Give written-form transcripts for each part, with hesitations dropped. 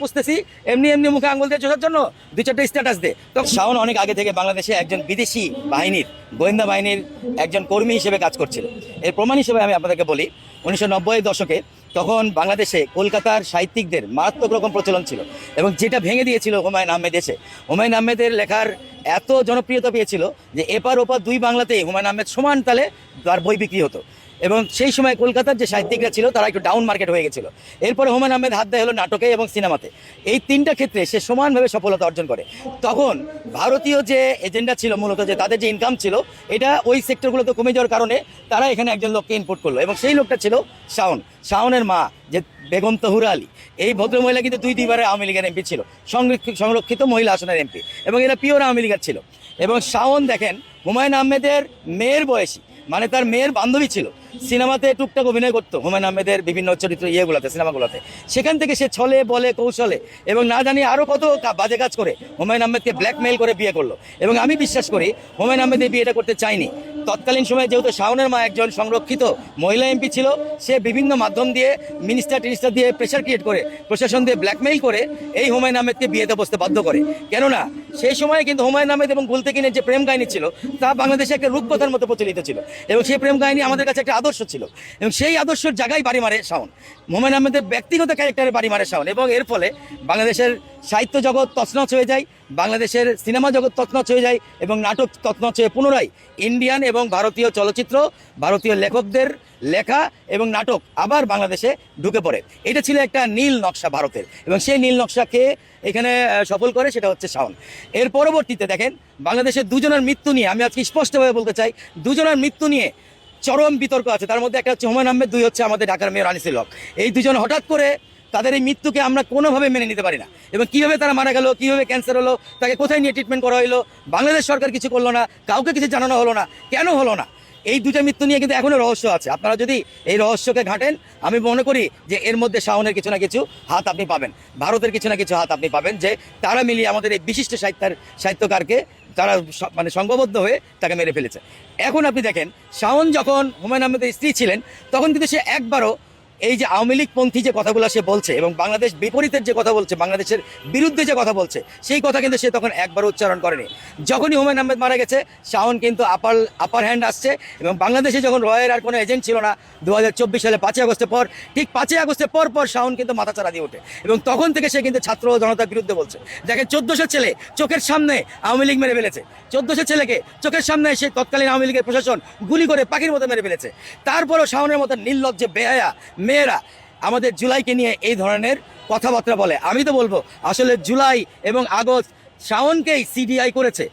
পুষতেছি এমনি এমনি মুখে আঙুল দিয়ে চোষার জন্য দুই চারটে স্ট্যাটাস দে। তো শাওন অনেক আগে থেকে বাংলাদেশে একজন বিদেশি বাহিনীর গোয়েন্দা বাহিনীর একজন কর্মী হিসেবে কাজ করছিল। এর প্রমাণ হিসেবে আমি আপনাদেরকে বলি, 1990-এর দশকে তখন বাংলাদেশে কলকাতার সাহিত্যিকদের মারাত্মক রকম প্রচলন ছিল এবং যেটা ভেঙে দিয়েছিল হুমায়ুন আহমেদ এসে। হুমায়ুন আহমেদের লেখার এত জনপ্রিয়তা পেয়েছিল যে এপার ওপার দুই বাংলাতেই হুমায়ুন আহমেদ সমান তালে তার বই বিক্রি হতো এবং সেই সময় কলকাতার যে সাহিত্যিকরা ছিল তারা একটু ডাউন মার্কেট হয়ে গেছিল। এরপরে হুমায়ুন আহমেদ হাত দেয় হলো নাটকে এবং সিনেমাতে। এই তিনটা ক্ষেত্রে সে সমানভাবে সফলতা অর্জন করে। তখন ভারতীয় যে এজেন্ডা ছিল মূলত, যে তাদের যে ইনকাম ছিল এটা ওই সেক্টরগুলোতে কমে যাওয়ার কারণে তারা এখানে একজন লোককে ইনপুট করলো এবং সেই লোকটা ছিল শাওন। শাওনের মা যে বেগম তহুরা আলী, এই ভদ্রমহিলা কিন্তু দুইবারে আওয়ামী লীগের এমপি ছিল, সংরক্ষিত মহিলা আসনের এমপি, এবং এরা পিওর আওয়ামী লীগের ছিল। এবং শাওন দেখেন হুমায়ুন আহমেদের মেয়ের বয়সী, মানে তার মেয়ের বান্ধবী ছিল। সিনেমাতে টুকটাক অভিনয় করতো হুমায়ুন আহমেদের বিভিন্ন চরিত্র ইয়েগুলোতে, সিনেমাগুলোতে। সেখান থেকে সে ছলে বলে কৌশলে এবং না জানি আরও কত বাজে কাজ করে হুমায়ুন আহমেদকে ব্ল্যাকমেইল করে বিয়ে করলো। এবং আমি বিশ্বাস করি হুমায়ুন আহমেদ এই বিয়েটা করতে চাইনি। তৎকালীন সময়ে যেহেতু শাওনের মা একজন সংরক্ষিত মহিলা এমপি ছিল, সে বিভিন্ন মাধ্যম দিয়ে মিনিস্টার দিয়ে প্রেশার ক্রিয়েট করে, প্রশাসন দিয়ে ব্ল্যাকমেইল করে এই হুমায়ুন আহমেদকে বিয়েতে বসতে বাধ্য করে। কেননা সেই সময় কিন্তু হুমায়ুন আহমেদ এবং গুলতেকিনের যে প্রেম কাহিনী ছিল তা বাংলাদেশে একটা রূপকথার মতো প্রচলিত ছিল এবং সেই প্রেম কাহিনী আমাদের কাছে একটা আদর্শ ছিল এবং সেই আদর্শের জায়গায় বাড়ি মারে শাওন। হুমায়ুন আহমেদের ব্যক্তিগত ক্যারেক্টারে বাড়ি মারে শাওন এবং এর ফলে বাংলাদেশের সাহিত্য জগৎ তছনছ হয়ে যায়, বাংলাদেশের সিনেমা জগৎ তছনছ হয়ে যায় এবং নাটক তছনছ হয়ে পুনরায় ইন্ডিয়ান এবং ভারতীয় চলচ্চিত্র, ভারতীয় লেখকদের লেখা এবং নাটক আবার বাংলাদেশে ঢুকে পড়ে। এটা ছিল একটা নীল নকশা ভারতের এবং সেই নীল নকশাকে এখানে সফল করে সেটা হচ্ছে শাওন। এর পরবর্তীতে দেখেন বাংলাদেশের দুজনের মৃত্যু নিয়ে আমি আজকে স্পষ্টভাবে বলতে চাই, দুজনের মৃত্যু নিয়ে চরম বিতর্ক আছে। তার মধ্যে একটা হচ্ছে হুমায়ুন আহমেদ, দুই হচ্ছে আমাদের ঢাকার মেয়র আনিসুল হক। এই দুজন হঠাৎ করে তাদের এই মৃত্যুকে আমরা কোনোভাবে মেনে নিতে পারি না এবং কীভাবে তারা মারা গেল, কীভাবে ক্যান্সার হলো, তাকে কোথায় নিয়ে ট্রিটমেন্ট করা হলো, বাংলাদেশ সরকার কিছু করলো না, কাউকে কিছু জানানো হলো না, কেন হলো না? এই দুটা মৃত্যু নিয়ে কিন্তু এখনও রহস্য আছে। আপনারা যদি এই রহস্যকে ঘাঁটেন, আমি মনে করি যে এর মধ্যে শাওনের কিছু না কিছু হাত আপনি পাবেন, ভারতের কিছু না কিছু হাত আপনি পাবেন, যে তারা মিলিয়ে আমাদের এই বিশিষ্ট সাহিত্যকারকে তারা মানে সংঘবদ্ধ হয়ে তাকে মেরে ফেলেছে। এখন আপনি দেখেন শাওন যখন হুমায়ুন আহমেদের স্ত্রী ছিলেন তখন কিন্তু সে একবারও এই যে আওয়ামী লীগপন্থী যে কথাগুলো সে বলছে এবং বাংলাদেশ বিপরীতের যে কথা বলছে, বাংলাদেশের বিরুদ্ধে যে কথা বলছে, সেই কথা কিন্তু সে তখন একবার উচ্চারণ করেনি। যখনই হুমায়ুন আহমেদ মারা গেছে শাওন কিন্তু আপার হ্যান্ড আসছে এবং বাংলাদেশে যখন রয়ের আর কোনো এজেন্ট ছিল না 2024 সালে 5ই আগস্টের পর, ঠিক 5ই আগস্টের পর শাওন কিন্তু মাথাচাড়া দিয়ে ওঠে এবং তখন থেকে সে কিন্তু ছাত্র জনতার বিরুদ্ধে বলছে। দেখেন 1400 ছেলে চোখের সামনে আওয়ামী লীগ মেরে ফেলেছে, 1400 ছেলেকে চোখের সামনে সেই তৎকালীন আওয়ামী লীগের প্রশাসন গুলি করে পাখির মতো মেরে ফেলেছে। তারপরও শাওনের মতো নির্লজ্জ বেহায়া মেয়েরা আমাদের জুলাইকে নিয়ে এই ধরনের কথাবার্তা বলে। আমি তো বলবো আসলে জুলাই এবং আগস্ট শাওনকেই সিডিআই করেছে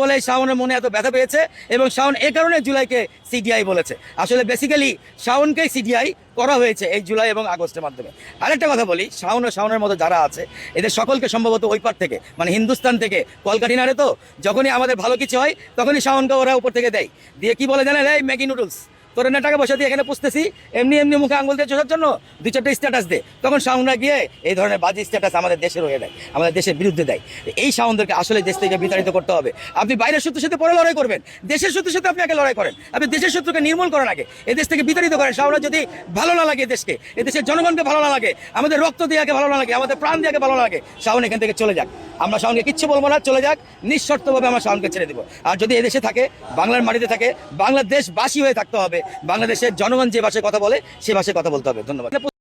বলে শাওনের মনে এত ব্যথা পেয়েছে এবং শাওন এ কারণে জুলাইকে সিডিআই বলেছে। আসলে বেসিক্যালি শাওনকেই সিডিআই করা হয়েছে এই জুলাই এবং আগস্টের মাধ্যমে। আরেকটা কথা বলি, শাওন ও শাওনের মতো যারা আছে এদের সকলকে সম্ভবত ওই পার থেকে, মানে হিন্দুস্তান থেকে, কলকাঠিনারে তো যখনই আমাদের ভালো কিছু হয় তখনই শাওনকে ওরা উপর থেকে দেয়, দিয়ে কি বলে জানেন, এই ম্যাগি নুডলস তোর না টাকা পয়সা দিয়ে এখানে পুষতেছি, এমনি এমনি মুখে আঙুল দিয়ে চোষার জন্য দুই চারটে স্ট্যাটাস দে। তখন শাওনরা গিয়ে এই ধরনের বাজে স্ট্যাটাস আমাদের দেশের হয়ে দেয়, আমাদের দেশের বিরুদ্ধে দেয়। এই শাওনদেরকে আসলে দেশ থেকে বিতাড়িত করতে হবে। আপনি বাইরের শত্রুর সাথে পরে লড়াই করবেন, দেশের শত্রুর সাথে আপনি আগে লড়াই করেন। আপনি দেশের শত্রুকে নির্মূল করেন আগে, এদেশ থেকে বিতাড়িত করেন। শাওনরা যদি ভালো না লাগে দেশকে, এদেশের জনগণকে ভালো না লাগে, আমাদের রক্ত দেওয়াকে ভালো না লাগে, আমাদের প্রাণ দেওয়াকে ভালো না লাগে, শাওন এখান থেকে চলে যাক। আমরা শাওনকে কিচ্ছু বলবো না, চলে যাক, নিঃশর্তভাবে আমরা শাওনকে ছেড়ে দিব। আর যদি এদেশে থাকে, বাংলার মাটিতে থাকে, বাংলাদেশবাসী হয়ে থাকতে হবে, বাংলাদেশের জনগণ যে ভাষায় কথা বলে সে ভাষায় কথা বলতে হবে। ধন্যবাদ।